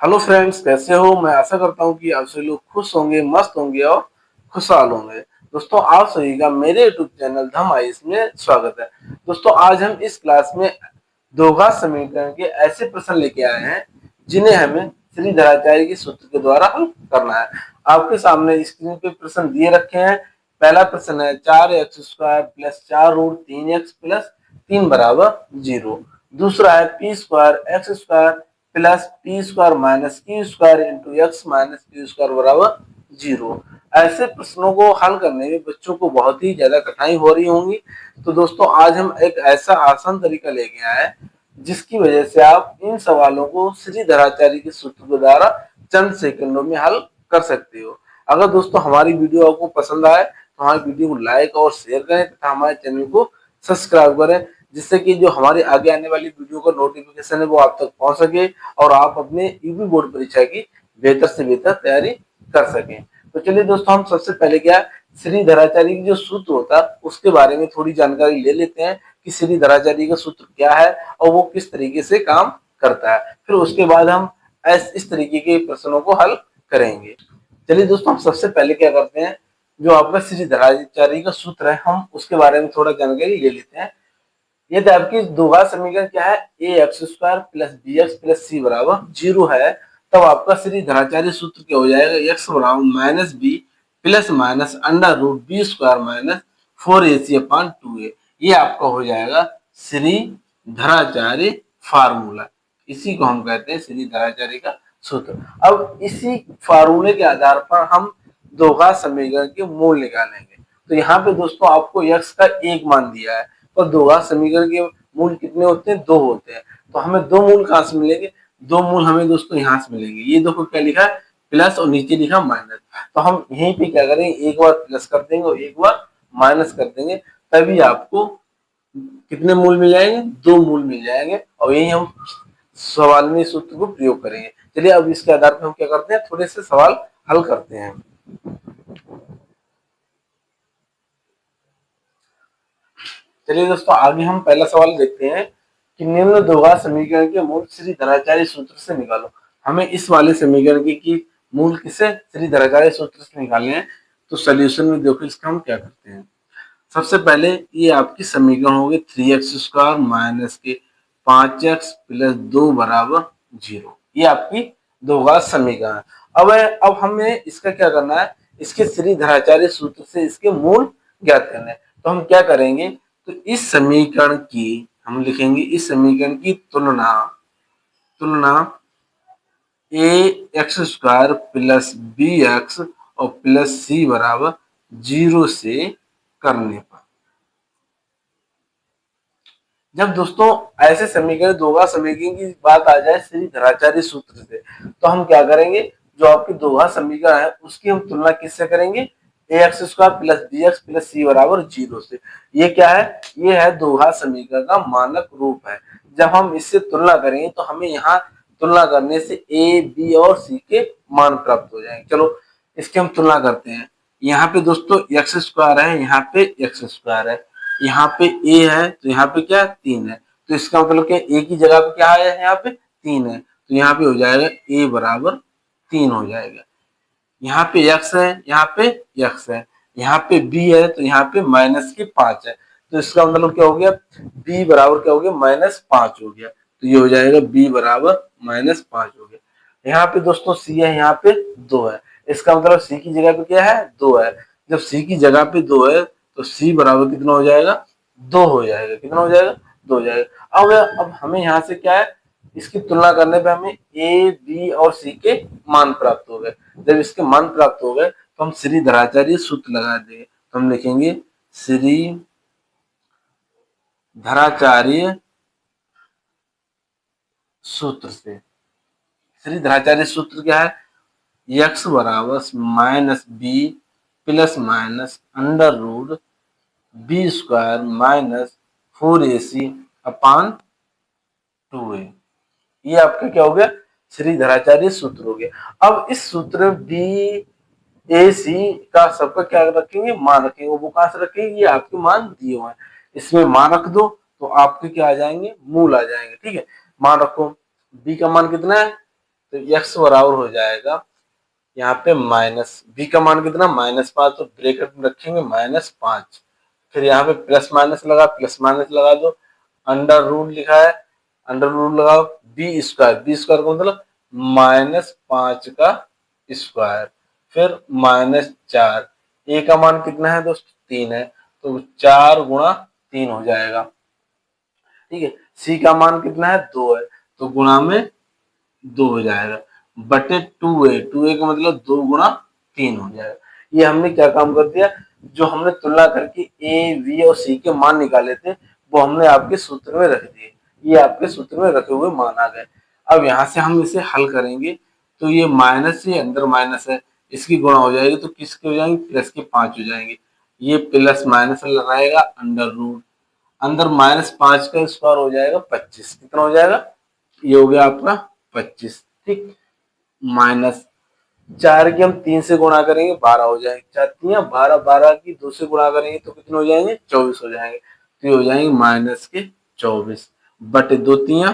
Hello friends, कैसे हो। मैं आशा करता हूँ कि आप सभी लोग खुश होंगे, मस्त होंगे और खुशहाल होंगे। दोस्तों, आप सभी का मेरे यूट्यूब चैनल धम आइस में स्वागत है। दोस्तों, आज हम इस क्लास में द्विघात समीकरण के ऐसे प्रश्न लेके आए हैं जिन्हें हमें श्रीधराचार्य के सूत्र के द्वारा हल करना है। आपके सामने स्क्रीन पे प्रश्न दिए रखे हैं। पहला प्रश्न है 4x² प्लस 4√3x प्लस 3 बराबर 0। दूसरा है p² plus p² minus q² into x minus q² बराबर 0। ऐसे प्रश्नों को हल करने में बच्चों को बहुत ही ज्यादा कठिनाई हो रही होंगी। तो दोस्तों, आज हम एक ऐसा आसान तरीका लेके आए हैं जिसकी वजह से आप इन सवालों को श्रीधराचार्य के सूत्र के द्वारा चंद सेकंडों में हल कर सकते हो। अगर दोस्तों हमारी वीडियो आपको पसंद आए तो हमारी वीडियो को लाइक और शेयर करें तथा हमारे चैनल को सब्सक्राइब करें, जिससे कि जो हमारी आगे आने वाली वीडियो का नोटिफिकेशन है वो आप तक पहुंच सके और आप अपने यूपी बोर्ड परीक्षा की बेहतर से बेहतर तैयारी कर सकें। तो चलिए दोस्तों, हम सबसे पहले क्या श्रीधराचार्य की जो सूत्र होता है उसके बारे में थोड़ी जानकारी ले लेते हैं कि श्रीधराचार्य का सूत्र क्या है और वो किस तरीके से काम करता है। फिर उसके बाद हम इस तरीके के प्रश्नों को हल करेंगे। चलिए दोस्तों, हम सबसे पहले क्या करते हैं, जो आपका श्रीधराचार्य का सूत्र है हम उसके बारे में थोड़ा जानकारी ले लेते हैं। ये तो आपकी द्विघात समीकरण क्या है, ax² plus bx plus c बराबर 0 है। तब आपका श्रीधराचार्य सूत्र क्या हो जाएगा, x बराबर minus b plus minus under root b² minus 4ac/2a। ये आपका हो जाएगा श्रीधराचार्य फार्मूला। इसी को हम कहते हैं श्रीधराचार्य का सूत्र। अब इसी फार्मूले के आधार पर हम द्विघात समीकरण के मूल निकालेंगे। तो यहाँ पे दोस्तों आपको x का एक मान दिया है और द्विघात समीकरण के मूल कितने होते हैं, दो होते हैं। तो हमें दो मूल कहाँ से मिलेंगे, दो मूल हमें दोस्तों यहाँ से मिलेंगे। ये देखो क्या लिखा है, प्लस और नीचे लिखा माइनस। तो हम यहीं पे क्या करेंगे, एक बार प्लस कर देंगे और एक बार माइनस कर देंगे, तभी आपको कितने मूल मिल जाएंगे, दो मूल मिल जाएंगे। और यही हम सवाल में इस सूत्र को प्रयोग करेंगे। चलिए अब इसके आधार पर हम क्या करते हैं, थोड़े से सवाल हल करते हैं। चलिए दोस्तों, आगे हम पहला सवाल देखते हैं कि निम्न द्विघात समीकरण के मूल श्रीधराचार्य सूत्र से निकालो। हमें इस वाले समीकरण की मूल किसे श्रीधराचार्य सूत्र से निकालने हैं। तो सोल्यूशन में देखो इसका हम क्या करते हैं। सबसे पहले ये आपकी समीकरण होगी 3x² माइनस के 5x प्लस 2 बराबर 0। ये आपकी द्विघात समीकरण है। अब हमें इसका क्या करना है, इसके श्रीधराचार्य सूत्र से इसके मूल ज्ञात करना है। तो हम क्या करेंगे, तो इस समीकरण की हम लिखेंगे, इस समीकरण की तुलना तुलना ax² प्लस bx और प्लस c बराबर 0 से करने पर। जब दोस्तों ऐसे समीकरण द्विघात समीकरण की बात आ जाए श्रीधराचार्य सूत्र से, तो हम क्या करेंगे, जो आपकी द्विघात समीकरण है उसकी हम तुलना किससे करेंगे, ax² plus bx plus c बराबर 0 से। ये क्या है, ये है द्विघात समीकरण का मानक रूप है। जब हम इससे तुलना करेंगे तो हमें यहाँ तुलना करने से a, b और c के मान प्राप्त हो जाएंगे। चलो इसकी हम तुलना करते हैं। यहाँ पे दोस्तों x² है, यहाँ पे x² है, यहाँ पे a है तो यहाँ पे क्या 3 है। तो इसका मतलब क्या, a की जगह पे क्या है, यहाँ पे 3 है। तो यहाँ पे हो जाएगा a बराबर 3 हो जाएगा। यहाँ पे x है, यहाँ पे x है, यहाँ पे b है तो यहाँ पे -5 है। तो इसका मतलब क्या हो गया, b बराबर क्या हो गया, -5 हो गया। तो ये हो जाएगा b बराबर -5 हो गया। यहाँ पे दोस्तों c है, यहाँ पे 2 है। इसका मतलब c की जगह पे क्या है, 2 है। जब c की जगह पे 2 है तो c बराबर कितना हो जाएगा, 2 हो जाएगा। कितना हो जाएगा, 2 हो जाएगा। अब हमें यहाँ से क्या है, इसकी तुलना करने पे हमें a, b और c के मान प्राप्त हो गए। जब इसके मान प्राप्त हो गए तो हम श्रीधराचार्य सूत्र लगा देंगे। तो हम लिखेंगे श्रीधराचार्य सूत्र से। श्रीधराचार्य सूत्र क्या है, x बराबर -b plus minus under root b² minus 4ac/2a। ये आपका क्या हो गया, श्रीधराचार्य सूत्र हो गया। अब इस सूत्र में बी ए सी का सबका क्या रखेंगे, मान रखेंगे। वो कहां से रखेंगे, ये आपके मान दिए हुए हैं, इसमें मान रख दो तो आपके क्या आ जाएंगे, मूल आ जाएंगे। ठीक है, मान रखो, बी का मान कितना है तो x बराबर हो जाएगा यहाँ पे माइनस बी का मान कितना -5, तो ब्रैकेट में रखेंगे -5, फिर यहाँ पे प्लस माइनस लगा दो, अंडर रूट लिखा है, अंडर रूट लगाओ, बी स्क्वायर का मतलब -5 का स्क्वायर, फिर -4, ए का मान कितना है दोस्तों 3 है, तो 4 गुणा 3 हो जाएगा। ठीक है, सी का मान कितना है 2 है, तो गुणा में 2 हो जाएगा, बटे 2a का मतलब 2 गुणा 3 हो जाएगा। ये हमने क्या काम कर दिया, जो हमने तुलना करके ए बी और सी के मान निकाले थे वो हमने आपके सूत्र में रख दिए, ये आपके सूत्र में रखे हुए मान आ गए। अब यहाँ से हम इसे हल करेंगे, तो ये माइनस से अंदर माइनस है, इसकी गुणा हो जाएगी तो किसके हो जाएंगे प्लस के 5 हो जाएंगे, ये प्लस माइनस लगाएगा अंडर रूट, अंदर -5 का स्क्वायर हो जाएगा 25, कितना हो जाएगा ये हो गया आपका 25। ठीक, माइनस 4 की हम 3 से गुणा करेंगे 12 हो जाएंगे, 4 तियां 12, 12 की 2 से गुणा करेंगे तो कितने हो जाएंगे 24 हो जाएंगे, तो ये हो जाएंगे -24 बटे 2 तियां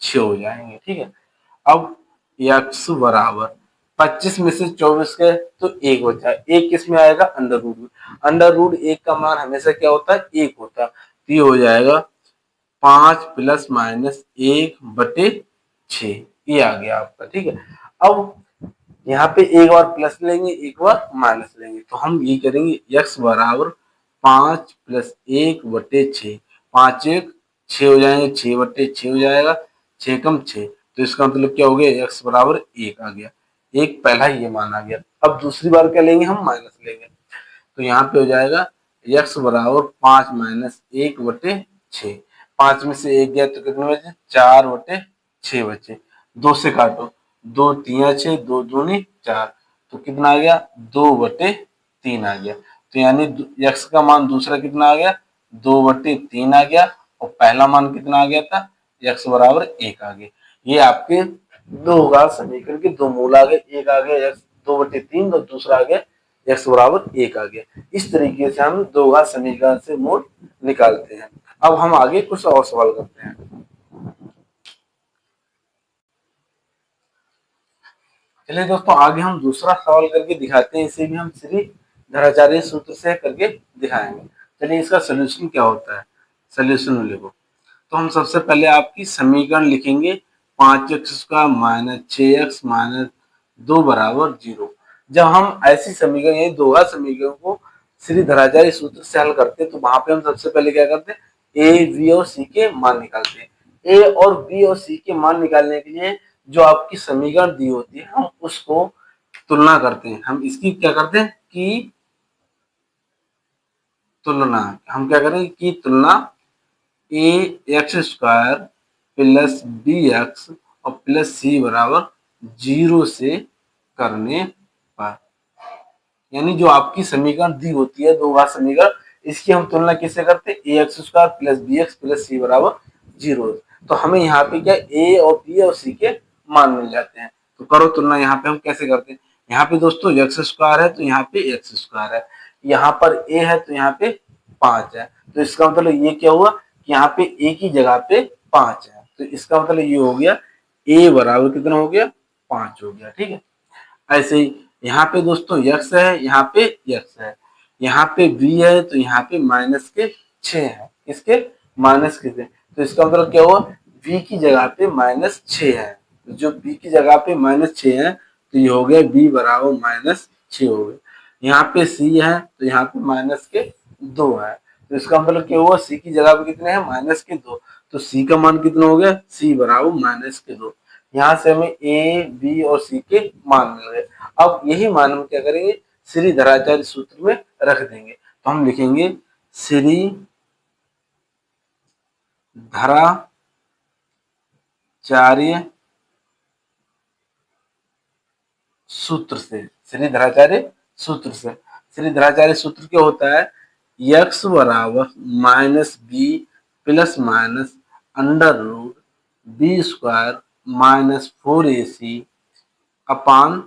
6 हो जाएंगे। ठीक है, अब x बराबर 25 में से 24 के तो 1 बचा है, 1 किस में आएगा अंडर रूट में, अंडर रूट 1 का मान हमेशा क्या होता है 1 होता है, तो ये हो जाएगा 5 प्लस माइनस 1 बटे 6, ये आ गया आपका। ठीक है, अब यहाँ पे एक बार प्लस लेंगे एक बार माइनस लेंगे, तो हम ये करेंगे x बराबर 5 प्लस 1 बटे 6, 5 1 6 हो जाएंगे, 6 बटे 6 हो जाएगा, 6 कम 6, तो इसका मतलब क्या हो गया x बराबर 1 आ गया, एक पहला ये मान आ गया। अब दूसरी बार क्या लेंगे हम माइनस लेंगे, तो यहाँ पे हो जाएगा x बराबर 5 माइनस 1 बटे 6, 5 में से 1 गया तो कितने बचे 4 बटे 6 बचे, 2 से काटो, 2 तिया 6, 2 दूनी 4, तो कितना आ गया 2 बटे 3 आ गया, तो यानी x का मान दूसरा कितना आ गया 2 बटे 3 आ गया, और पहला मान कितना आ गया था x बराबर 1 आ गया। ये आपके दो घात समीकरण के दो मूल आ गए, एक आ गया x 2 बटे 3 और दूसरा आ गया x बराबर 1 आ गया। इस तरीके से हम दो घात समीकरण से मूल निकालते हैं। अब हम आगे कुछ और सवाल करते हैं। चलिए दोस्तों, आगे हम दूसरा सवाल करके दिखाते हैं, इसे भी हम श्री धराचार्य सूत्र से करके दिखाएंगे। चलिए इसका सोल्यूशन क्या होता है, सोल्यूशन में लिखो, तो हम सबसे पहले आपकी समीकरण लिखेंगे 5x² माइनस 6x माइनस 2 बराबर 0। जब हम ऐसी समीकरण यानी दो घात समीकरण को श्री धराचार्य सूत्र से हल करते हैं, तो वहां पे हम सबसे पहले क्या करते हैं ए बी और सी के मान निकालते हैं। ए और बी और सी के मान निकालने के लिए जो आपकी समीकरण दी होती है हम उसको तुलना करते हैं, हम इसकी क्या करते हैं कि तुलना, हम क्या करेंगे कि तुलना A X square plus B X और प्लस सी बराबर 0 से करने पर, यानी जो आपकी समीकरण दी होती है दो घात समीकरण, इसकी हम तुलना किससे करते हैं A X square plus B X plus C बराबर 0। तो हमें यहाँ पे क्या ए और बी और सी के मान मिल जाते हैं। तो करो तुलना, यहाँ पे हम कैसे करते हैं, यहाँ पे दोस्तों एक्स स्क्वायर है तो यहाँ पे एक्स स्क्वायर है, यहाँ पर ए है तो यहाँ पे 5 है, तो इसका मतलब ये क्या हुआ कि यहाँ पे ए की जगह पे 5 है, तो इसका मतलब ये हो गया ए बराबर कितना हो गया 5 हो गया। ठीक है, ऐसे ही यहाँ पे दोस्तों x है, यहाँ पे x है, यहाँ पे b है तो यहाँ पे माइनस के 6 है, इसके माइनस के 6, तो इसका मतलब क्या हुआ b की जगह पे -6 है, तो जो b की जगह पे -6 है तो ये हो गया b बराबर -6 हो गया। यहाँ पे c है तो यहाँ पे माइनस के 2 है, तो इसका मतलब क्या हुआ c की जगह पे कितने हैं -2, तो c का मान कितना हो गया c बराबर -2। यहाँ से हमें ए बी और सी के मान मिल गए। अब यही मान हम क्या करेंगे श्री धराचार्य सूत्र में रख देंगे, तो हम लिखेंगे श्री धराचार्य सूत्र से, श्री धराचार्य सूत्र से, श्री धराचार्य सूत्र क्या होता है x बराबर minus b plus minus under root b square minus 4ac upon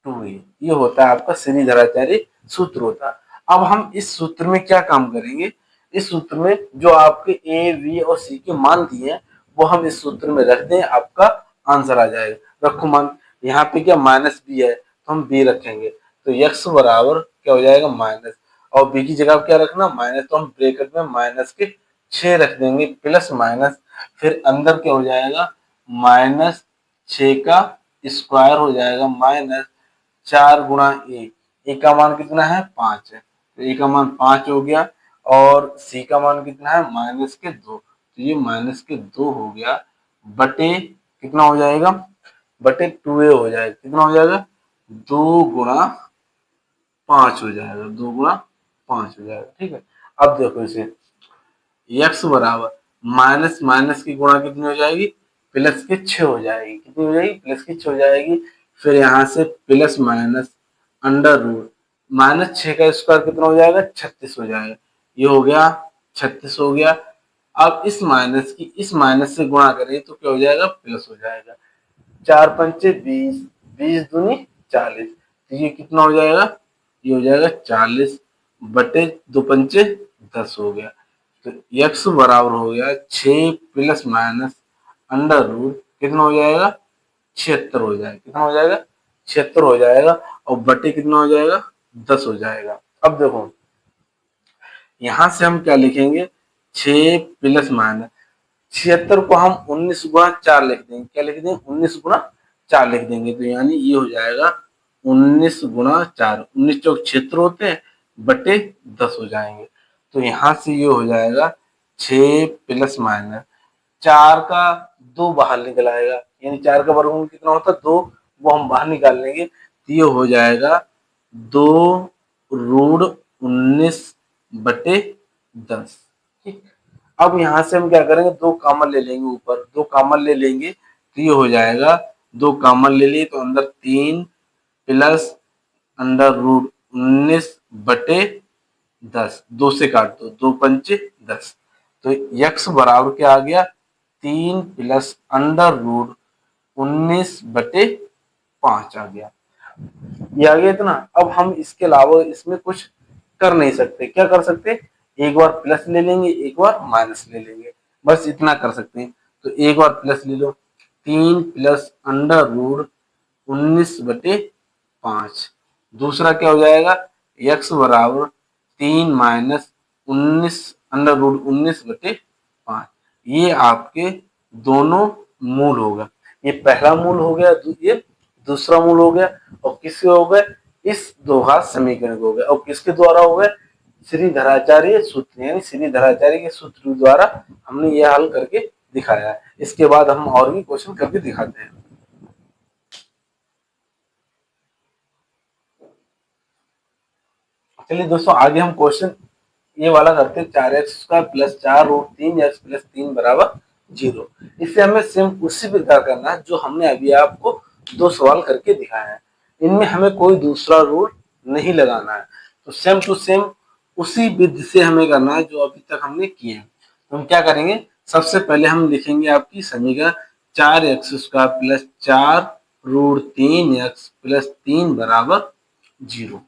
2a, ये होता है आपका श्री धराचार्य सूत्र होता है। अब हम इस सूत्र में क्या काम करेंगे, इस सूत्र में जो आपके ए बी और सी के मान दिए हैं वो हम इस सूत्र में रख दें, आपका आंसर आ जाएगा। रखो मान, यहाँ पे क्या माइनस बी है तो हम बी रखेंगे, तो x बराबर क्या हो जाएगा माइनस, और बी की जगह क्या रखना माइनस, तो हम ब्रैकेट में माइनस के 6 रख देंगे प्लस माइनस, फिर अंदर क्या हो जाएगा माइनस 6 का स्क्वायर हो जाएगा माइनस 4 गुणा ए का मान कितना है 5 है, तो ए का मान 5 हो गया, और सी का मान कितना है माइनस के 2, तो ये माइनस के 2 हो गया, बटे कितना हो जाएगा बटे 2a हो जाएगा, कितना हो जाएगा 2 गुणा 5 हो जाएगा, 2 गुणा 5 हो जाएगा। ठीक है, अब देखो इसे x बराबर माइनस माइनस की गुणा कितनी हो जाएगी प्लस के 6 हो जाएगी, कितनी हो जाएगी प्लस की 6 हो जाएगी, फिर यहाँ से plus minus under root minus 6 का स्क्वायर कितना हो जाएगा 36 हो जाएगा, ये हो गया 36 हो गया। अब इस माइनस की इस माइनस से गुणा करें तो क्या हो जाएगा प्लस हो जाएगा, 4 पंचे 20, 20 दूनी 40, तो ये कितना हो जाएगा ये हो जाएगा 40 बटे 2 पंचे 10 हो गया, तो x बराबर हो गया 6 प्लस माइनस अंडर रूट कितना हो जाएगा 76 हो जाएगा, कितना हो जाएगा 76 हो जाएगा, और बटे कितना हो जाएगा 10 हो जाएगा। अब देखो यहां से हम क्या लिखेंगे 6 प्लस माइनस 76 को हम 19 गुणा 4 लिख देंगे, क्या लिख देंगे 19 गुणा 4 लिख देंगे, तो यानी ये हो जाएगा 19 गुणा 4, 19 चौक 76 होते हैं बटे 10 हो जाएंगे, तो यहाँ से ये हो जाएगा 6 प्लस माइनस 4 का 2 बाहर निकल आएगा, यानी 4 का वर्गमूल कितना होता है 2, वो हम बाहर निकाल लेंगे, तो ये हो जाएगा 2 रूट 19 बटे 10। ठीक, अब यहाँ से हम क्या करेंगे 2 कॉमन ले लेंगे, ऊपर 2 कॉमन ले लेंगे, तो ये हो जाएगा 2 कॉमन ले लिए तो अंदर 3 प्लस अंडर रूट 19 बटे 10, 2 से काट दो 2 पंचे 10, तो x बराबर क्या आ गया 3 प्लस अंडर रूट 19 बटे 5 आ गया, ये आ गया इतना। अब हम इसके अलावा इसमें कुछ कर नहीं सकते, क्या कर सकते एक बार प्लस ले लेंगे एक बार माइनस ले लेंगे, बस इतना कर सकते हैं, तो एक बार प्लस ले लो 3 प्लस अंडर रूट 19 बटे 5, दूसरा क्या हो जाएगा x बराबर 3 माइनस 19 अंडर रूट 19 बटे 5, ये आपके दोनों मूल होगा, ये पहला मूल हो गया, ये दूसरा मूल हो गया, और किसके हो गए इस द्विघात समीकरण हो गए, और किसके द्वारा हो गए श्रीधराचार्य सूत्र, यानी श्रीधराचार्य के सूत्र द्वारा हमने यह हल करके दिखाया है। इसके बाद हम और भी क्वेश्चन करके दिखाते हैं। चलिए दोस्तों आगे हम क्वेश्चन ये वाला करते हैं, 4x² plus 4 root 3x plus 3 बराबर 0। इससे हमें सेम उसी प्रकार करना है जो हमने अभी आपको 2 सवाल करके दिखाया है, इनमें हमें कोई दूसरा रूल नहीं लगाना है, तो सेम टू सेम उसी विधि से हमें करना है जो अभी तक हमने किए हैं। तो हम क्या करेंगे सबसे पहले हम लिखेंगे आपकी समीकरण 4x² plus 4 root 3x plus 3 बराबर 0।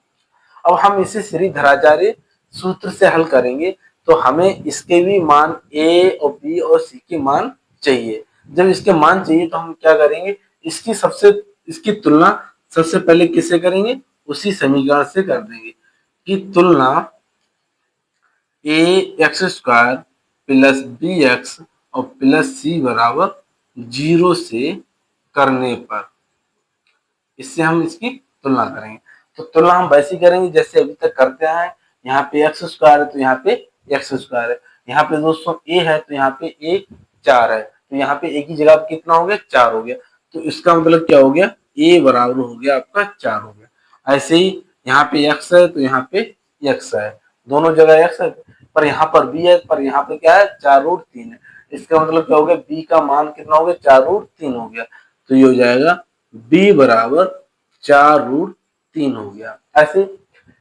अब हम इसे श्रीधराचार्य सूत्र से हल करेंगे, तो हमें इसके भी मान ए और बी और सी के मान चाहिए। जब इसके मान चाहिए तो हम क्या करेंगे इसकी तुलना सबसे पहले किससे करेंगे उसी समीकरण से कर देंगे कि तुलना ax² प्लस bx और प्लस c बराबर 0 से करने पर इससे हम इसकी तुलना करेंगे। तो तुलना हम वैसे करेंगे जैसे अभी तक करते हैं, यहाँ पे x² है तो यहाँ पे x² है, यहाँ पे दोस्तों a है तो यहाँ पे a 4 है, तो यहाँ पे a की जगह कितना हो गया 4 हो गया, तो इसका मतलब क्या हो गया a बराबर हो गया आपका 4 हो गया। ऐसे ही यहाँ पे x है तो यहाँ पे x है, दोनों जगह x है, पर यहाँ पर b है, पर यहाँ पे क्या है 4 रूट 3 है, इसका मतलब क्या हो गया b का मान कितना हो गया 4 रूट 3 हो गया, तो ये हो जाएगा b बराबर 4 रूट 3 हो गया। ऐसे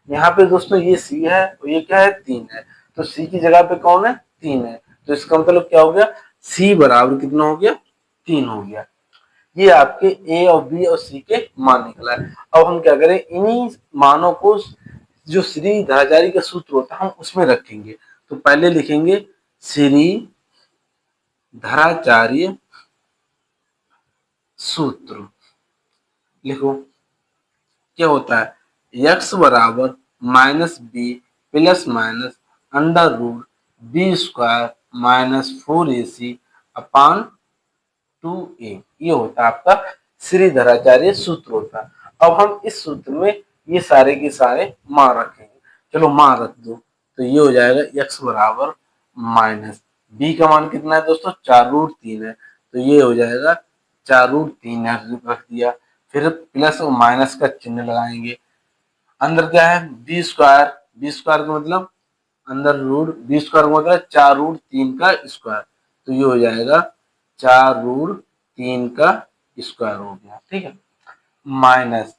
यहाँ पे दोस्तों ये c है और ये क्या है 3 है, तो c की जगह पे कौन है 3 है, तो इसका मतलब क्या हो गया c बराबर कितना हो गया 3 हो गया। ये आपके a और b और c के मान निकला है। अब हम क्या करें इन्हीं मानों को जो श्रीधराचार्य का सूत्र होता है हम उसमें रखेंगे, तो पहले लिखेंगे श्रीधराचार्य सूत्र लिखो। क्या होता है x बराबर minus b plus minus under root b square minus 4ac upon 2a। ये होता है आपका श्रीधराचार्य सूत्र होता है। अब हम इस सूत्र में ये सारे के सारे मान रखेंगे। चलो मान रख दो, तो ये हो जाएगा x बराबर माइनस बी का मान कितना है दोस्तों, 4√3 है, तो ये हो जाएगा 4√3 रख दिया। फिर प्लस और माइनस का चिन्ह लगाएंगे। अंदर क्या है बी स्क्वायर, बी स्क्वायर का मतलब अंदर रूट, बी स्क्वायर का मतलब 4√3 का स्क्वायर, तो ये हो जाएगा 4√3 का स्क्वायर हो गया। ठीक है, माइनस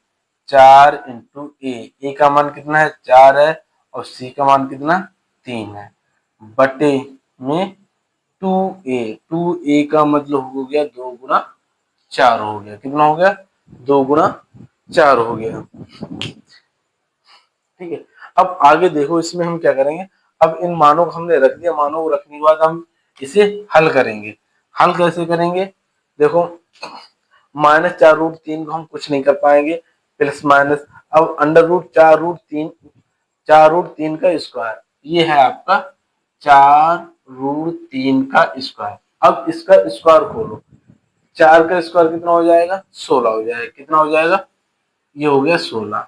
4 इंटू ए का मान कितना है 4 है और सी का मान कितना 3 है, बटे में 2a का मतलब हो गया 2 गुना 4 हो गया। कितना हो गया 2 गुना 4 हो गया। ठीक है, अब आगे देखो इसमें हम क्या करेंगे। अब इन मानों को हमने रख दिया, मानों को रखने के बाद हम इसे हल करेंगे। हल कैसे करेंगे देखो, -4√3 को हम कुछ नहीं कर पाएंगे, प्लस माइनस, अब अंडर रूट 4√3 का स्क्वायर, ये है आपका 4√3 का स्क्वायर। अब इसका स्क्वायर खोलो, 4 का स्क्वायर कितना हो जाएगा 16 हो जाएगा। कितना हो जाएगा, ये हो गया 16।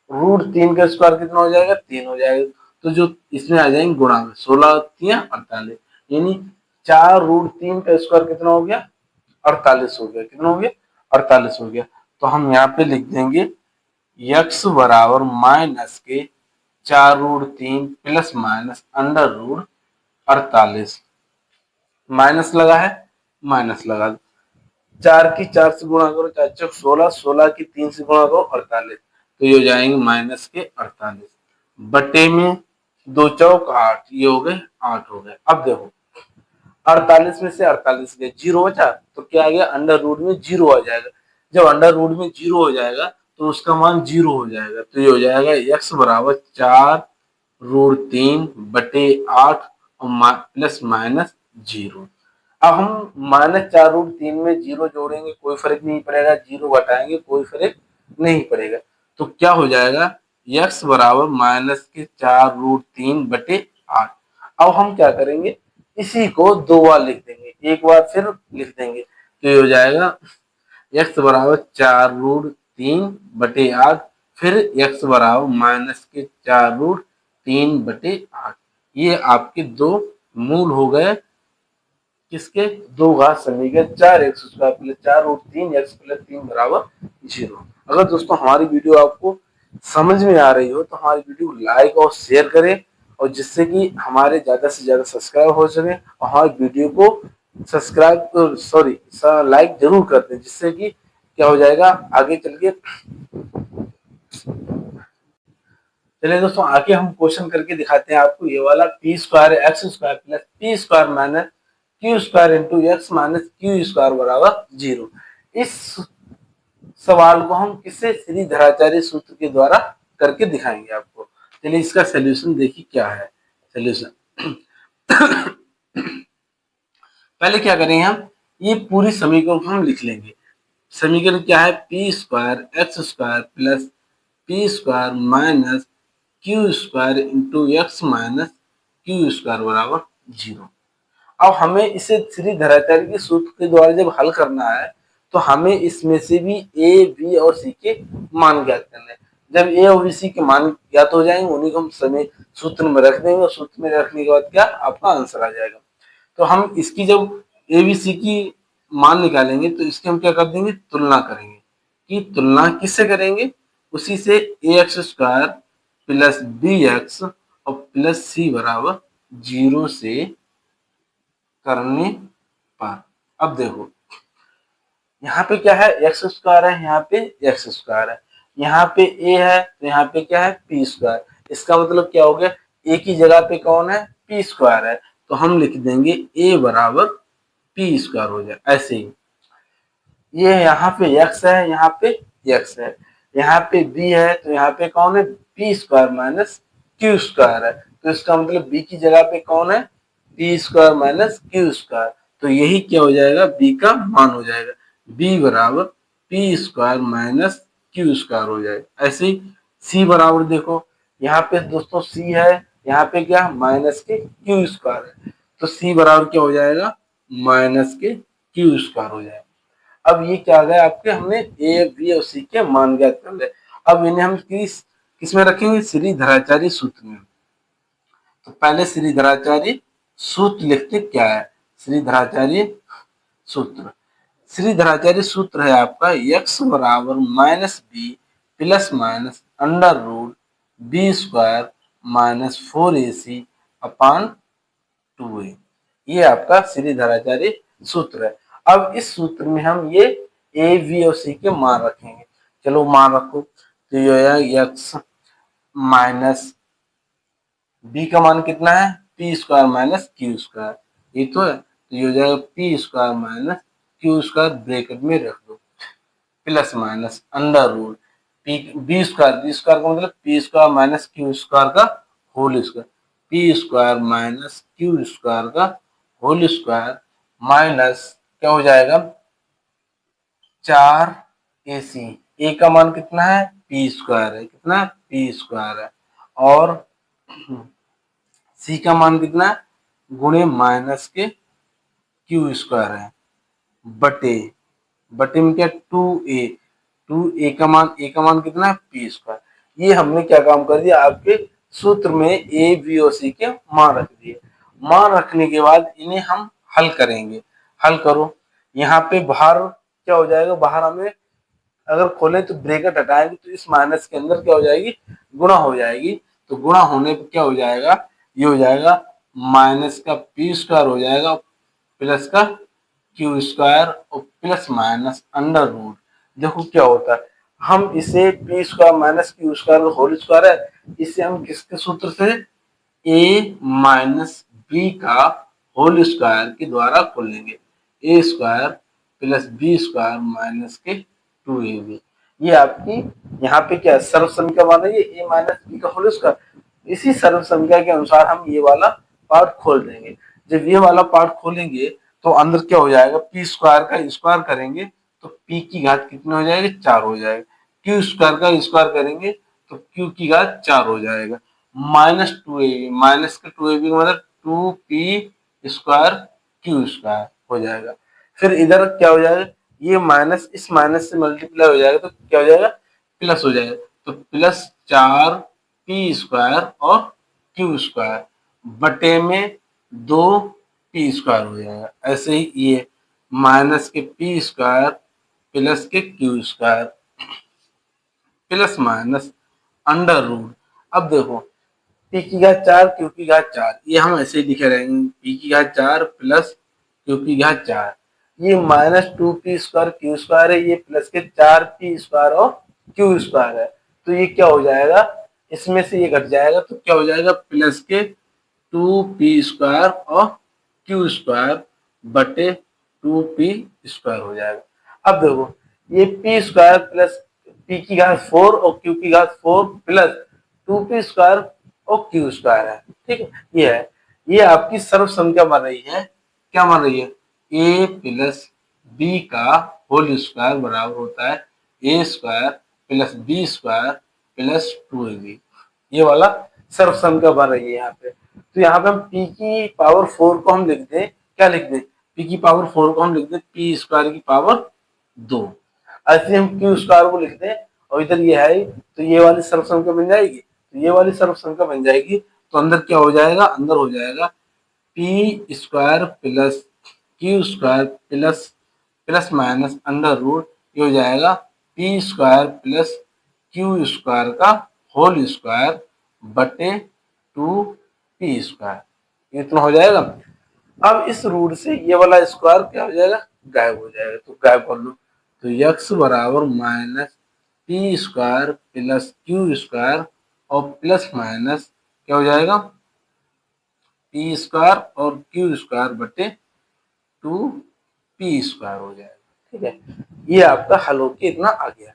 √3 का स्क्वायर कितना हो जाएगा 3 हो जाएगा। तो जो इसमें आ जाएंगे गुणा में, 16 3 48, यानी 4√3 का स्क्वायर कितना हो गया 48 हो गया। कितना हो गया 48 हो गया। तो हम यहाँ पे लिख देंगे x बराबर माइनस के 4√3 plus minus under root 48, minus लगा है माइनस लगा दो, 4 की 4 से गुणा करो 4 चौक 16, 16 की 3 से गुणा करो 48, तो ये हो जाएंगे माइनस के 48 बटे में 2 चौक 8, ये हो गए 8 हो गए। अब देखो 48 में से 48 गए, जीरो बचा, तो क्या आ गया अंडर रूट में जीरो आ जाएगा। जब अंडर रूट में जीरो हो जाएगा तो उसका मान जीरो हो जाएगा, तो ये हो जाएगा x बराबर 4√3 बटे 8 और प्लस माइनस जीरो। अब हम -4√3 में जीरो जोड़ेंगे कोई फर्क नहीं पड़ेगा, जीरो घटाएंगे कोई फर्क नहीं पड़ेगा, तो क्या हो जाएगा x बराबर माइनस के 4√3 बटे 8। अब हम क्या करेंगे, इसी को दो बार लिख देंगे, एक बार फिर लिख देंगे, तो ये हो जाएगा x बराबर 4√3 बटे 8, फिर x बराबर माइनस के 4√3 बटे 8। ये आपके दो मूल हो गए किसके, दो घात समीकरण 4x² प्लस 4√3x प्लस 3 बराबर 0। अगर दोस्तों हमारी वीडियो आपको समझ में आ रही हो तो हमारी वीडियो लाइक और शेयर करें, और जिससे कि हमारे ज्यादा से ज्यादा सब्सक्राइब हो सके, और हमारी वीडियो को सब्सक्राइब सॉरी लाइक जरूर कर दें, जिससे कि क्या हो जाएगा आगे चल के। चलिए दोस्तों आगे हम क्वेश्चन करके दिखाते हैं आपको। ये वाला p² x² plus p² minus q² into x minus q² बराबर 0। इस सवाल को हम किससे, श्रीधराचार्य सूत्र के द्वारा करके दिखाएंगे आपको। चलिए इसका सोल्यूशन देखिए क्या है सोल्यूशन। पहले क्या करेंगे हम, ये पूरी समीकरण को हम लिख लेंगे। समीकरण क्या है p² x² plus p² minus q² into x minus q² बराबर 0। अब हमें इसे श्रीधराचार्य के सूत्र के द्वारा जब हल करना है तो हमें इसमें से भी ए बी और सी के मान ज्ञात करने हैं। जब ए और सी के मान ज्ञात हो जाएंगे उन्हीं को हम समय सूत्र में रख देंगे, और सूत्र में रखने के बाद क्या आपका आंसर आ जाएगा। तो हम इसकी जब ए बी सी की मान निकालेंगे तो इसकी हम क्या कर देंगे, तुलना करेंगे। कि तुलना किससे करेंगे, उसी से ax² प्लस बी एक्स और प्लस सी बराबर 0 से करने पर। अब देखो यहाँ पे क्या है x² है, यहाँ पे x² है, यहाँ पे a है तो यहाँ पे क्या है p²। इसका मतलब क्या हो गया, a की जगह पे कौन है p² है, तो हम लिख देंगे a बराबर p² हो जाए। ऐसे ही ये यहाँ पे x है, यहाँ पे x है, यहाँ पे b है तो यहाँ पे कौन है p² माइनस q² है, तो इसका मतलब b की जगह पे कौन है p² माइनस q², तो यही क्या हो जाएगा b का मान हो जाएगा। बी बराबर P square minus Q square हो जाए। ऐसे ही सी बराबर देखो, यहाँ पे दोस्तों सी है, यहाँ पे क्या माइनस के क्यू स्क्वायर है, तो सी बराबर क्या हो जाएगा माइनस के क्यू स्क्वायर हो जाएगा। अब ये क्या आ गया आपके, हमने ए बी और सी के मान ज्ञात कर ले। अब इन्हें हम किस में रखेंगे, श्रीधराचार्य सूत्र में। तो पहले श्रीधराचार्य सूत्र लिखते क्या है, श्रीधराचार्य सूत्र, श्रीधराचार्य सूत्र है आपका x बराबर minus b plus minus under root b square minus 4ac upon 2a। ये आपका श्रीधराचार्य सूत्र है। अब इस सूत्र में हम ये ए बी और सी के मान रखेंगे। चलो मान रखो, तो ये एक्स माइनस बी का मान कितना है, P square minus Q square, ये तो है, तो ये हो जाएगा P square minus Q square bracket में रख दो plus minus under root P B square का मतलब P square minus Q square का whole square, P square minus Q square का होल स्क्वायर माइनस क्या हो जाएगा 4ac। ए का मान कितना है पी स्क्वायर है, कितना है पी स्क्वायर है, और सी का मान कितना है गुणे माइनस के क्यू स्क्वायर है बटे बटे में क्या 2a, 2a का मान कितना है पी स्क्वायर। ये हमने क्या काम कर दिया, आपके सूत्र में ए बी और सी के मान रख दिए। मान रखने के बाद इन्हें हम हल करेंगे। हल करो, यहाँ पे बाहर क्या हो जाएगा, बाहर हमें अगर खोले तो ब्रैकेट हटाएंगे तो इस माइनस के अंदर क्या हो जाएगी गुणा हो जाएगी, तो गुणा होने पर क्या हो जाएगा, ये हो जाएगा माइनस का पी स्क्वायर हो जाएगा प्लस का क्यू स्क्वायर और प्लस माइनस अंडर रूट। देखो क्या होता है, हम इसे P square minus Q square whole square है, इसे हम किसके सूत्र से ए माइनस बी का होल स्क्वायर के द्वारा खोल लेंगे, A square plus B square minus के 2ab। ये आपकी यहाँ पे क्या सर्व संख्या मान रही है ए माइनस बी का होल स्क्वायर। इसी सर्व संख्या के अनुसार हम ये वाला पार्ट खोल देंगे। जब ये वाला पार्ट खोलेंगे तो अंदर क्या हो जाएगा, पी स्क्वायर का स्क्वायर करेंगे तो पी की घात कितने हो जाएगी 4 हो जाएगा, क्यू स्क्वायर का स्क्वायर करेंगे तो क्यू की घात 4 हो जाएगा, माइनस 2ab, माइनस का 2ab का मतलब 2p स्क्वायर क्यू स्क्वायर हो जाएगा। फिर इधर क्या हो जाएगा, ये माइनस इस माइनस से मल्टीप्लाई हो जाएगा तो क्या हो जाएगा प्लस हो जाएगा, तो प्लस 4p स्क्वायर और क्यू स्क्वायर बटे में 2p स्क्वायर हो जाएगा। ऐसे ही ये माइनस के p स्क्वायर प्लस के q square plus minus under root. अब देखो पी की घात 4 क्यू की घात 4, ये हम ऐसे ही लिखे रहेंगे, पी की घात 4 प्लस क्यू की घात 4, ये minus 2p square Q square है, ये प्लस के 4p स्क्वायर और क्यू स्क्वायर है, तो ये क्या हो जाएगा, इसमें से ये घट जाएगा तो क्या हो जाएगा प्लस के 2p स्क्वायर और क्यू स्क्वायर बटे 2p स्क्वायर हो जाएगा। अब देखो ये p स्क्वायर प्लस p की घात 4 और q की घात 4 प्लस 2p स्क्वायर और क्यू स्क्वायर है, ठीक है, ये है, ये आपकी सर्व संख्या बन रही है, क्या बन रही है a प्लस बी का होल स्क्वायर बराबर होता है A square plus B square plus 2ab। ये वाला सर्व संख्या बन रही है यहाँ पे। तो यहाँ पे हम p की पावर 4 को हम लिख दें, क्या लिख दें, p की पावर 4 को हम लिख दें p स्क्वायर की पावर 2, ऐसे हम क्यू स्क्वायर को लिख दें और इधर ये है तो ये वाली सर्व संख्या बन जाएगी, तो ये वाली सर्व संख्या बन जाएगी, तो अंदर क्या हो जाएगा, अंदर हो जाएगा P square plus q square plus plus minus under root, ये हो जाएगा P square plus q square का होल स्क्वायर बटे 2p स्क्वायर, इतना हो जाएगा। अब इस रूट से ये वाला स्क्वायर क्या हो जाएगा गायब हो जाएगा, तो गायब कर लो, तो x बराबर minus P square plus q square और प्लस माइनस क्या हो जाएगा पी स्क्वायर और क्यू स्क्वायर बटे 2p स्क्वायर हो जाएगा, ठीक है। ये आपका हल होके इतना आ गया।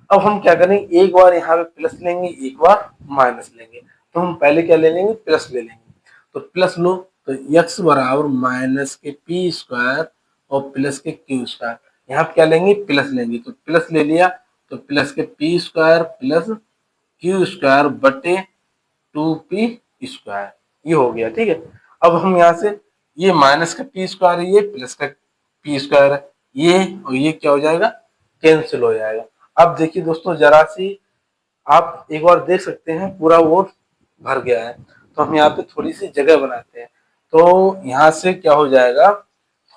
अब हम क्या करेंगे, एक बार यहाँ पे प्लस लेंगे एक बार माइनस लेंगे, तो हम पहले क्या ले लेंगे प्लस ले लेंगे, तो प्लस लो, तो x बराबर माइनस के पी स्क्वायर और प्लस के क्यू स्क्वायर, यहाँ पे क्या लेंगे, प्लस लेंगे, तो प्लस ले लिया, तो प्लस के P square plus q square बटे 2p स्क्वायर, ये हो गया। ठीक है, अब हम यहाँ से ये माइनस का पी स्क्वायर है, ये प्लस का पी स्क्वायर है, ये और ये क्या हो जाएगा, कैंसिल हो जाएगा। अब देखिए दोस्तों, जरा सी आप एक बार देख सकते हैं पूरा वो भर गया है, तो हम यहाँ पे थोड़ी सी जगह बनाते हैं, तो यहाँ से क्या हो जाएगा,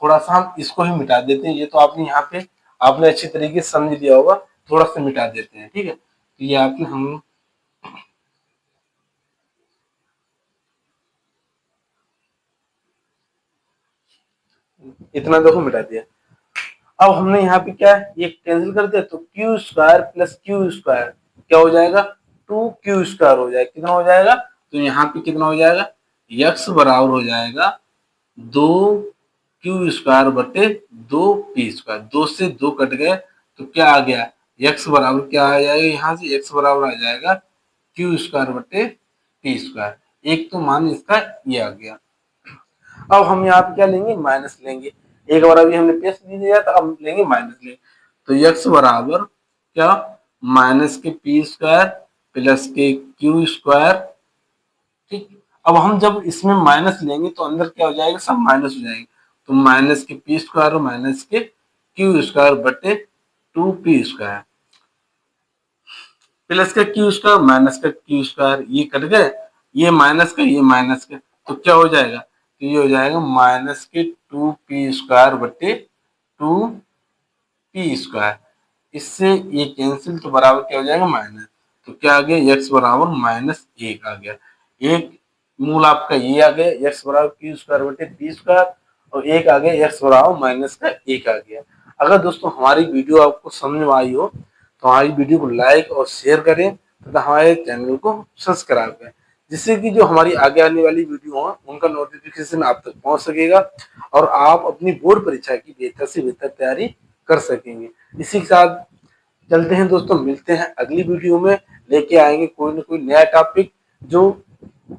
थोड़ा सा हम इसको ही मिटा देते हैं, ये तो आपने यहाँ पे आपने अच्छी तरीके से समझ लिया होगा, थोड़ा सा मिटा देते हैं। ठीक है, तो ये आपने हम इतना देखो मिटा दिया। अब हमने यहाँ पे क्या है, ये कैंसिल कर दिया, तो Q square plus q square क्या हो जाएगा, 2q स्क्वायर हो जाएगा। कितना हो जाएगा, तो यहाँ पे कितना हो जाएगा, यक्स बराबर हो जाएगा 2q स्क्वायर बटे 2p स्क्वायर, 2 से 2 कट गए, तो क्या आ गया, यक्स बराबर क्या आ जाएगा, यहाँ से यक्स बराबर आ जाएगा क्यू स्क्वायर बटे पी स्क्वायर। एक तो मान इसका ये आ गया। अब हम यहाँ पे क्या लेंगे, माइनस लेंगे, एक बार अभी हमने प्लस ले लिया था, अब लेंगे माइनस लेंगे, तो यक्स बराबर क्या, माइनस के पी स्क्वायर प्लस के क्यू स्क्वायर। ठीक, अब हम जब इसमें माइनस लेंगे तो अंदर क्या हो जाएगा, सब माइनस हो जाएंगे, तो माइनस के पी स्क्वायर और माइनस के क्यू स्क्वायर बटे 2p स्क्वायर प्लस का क्यू स्क्वायर माइनस का क्यू स्क्वायर, ये कट गए, ये माइनस का, तो क्या हो जाएगा, तो ये हो जाएगा माइनस के 2p स्क्वायर बटे 2p स्क्वायर, इससे ये कैंसिल, तो बराबर क्या हो जाएगा, माइनस, तो क्या आ गया, x बराबर -1 आ गया। एक मूल आपका ये आ गया, x बराबर क्यू स्क्वायर बटे पी स्क्वायर, और एक आ गया x बराबर -1 आ गया। अगर दोस्तों हमारी वीडियो आपको समझ में आई हो तो हमारी वीडियो को लाइक और शेयर करें तथा हमारे चैनल को सब्सक्राइब करें, जिससे कि जो हमारी आगे आने वाली वीडियो हो उनका नोटिफिकेशन आप तक पहुंच सकेगा और आप अपनी बोर्ड परीक्षा की बेहतर से बेहतर तैयारी कर सकेंगे। इसी के साथ चलते हैं दोस्तों, मिलते हैं अगली वीडियो में, लेके आएंगे कोई ना कोई नया टॉपिक, जो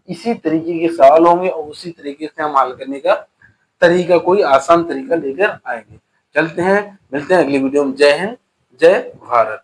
इसी तरीके के सवाल होंगे और उसी तरीके से हम हल करने का तरीका, कोई आसान तरीका लेकर आएंगे। चलते हैं, मिलते हैं अगली वीडियो में। जय हिंद, जय भारत।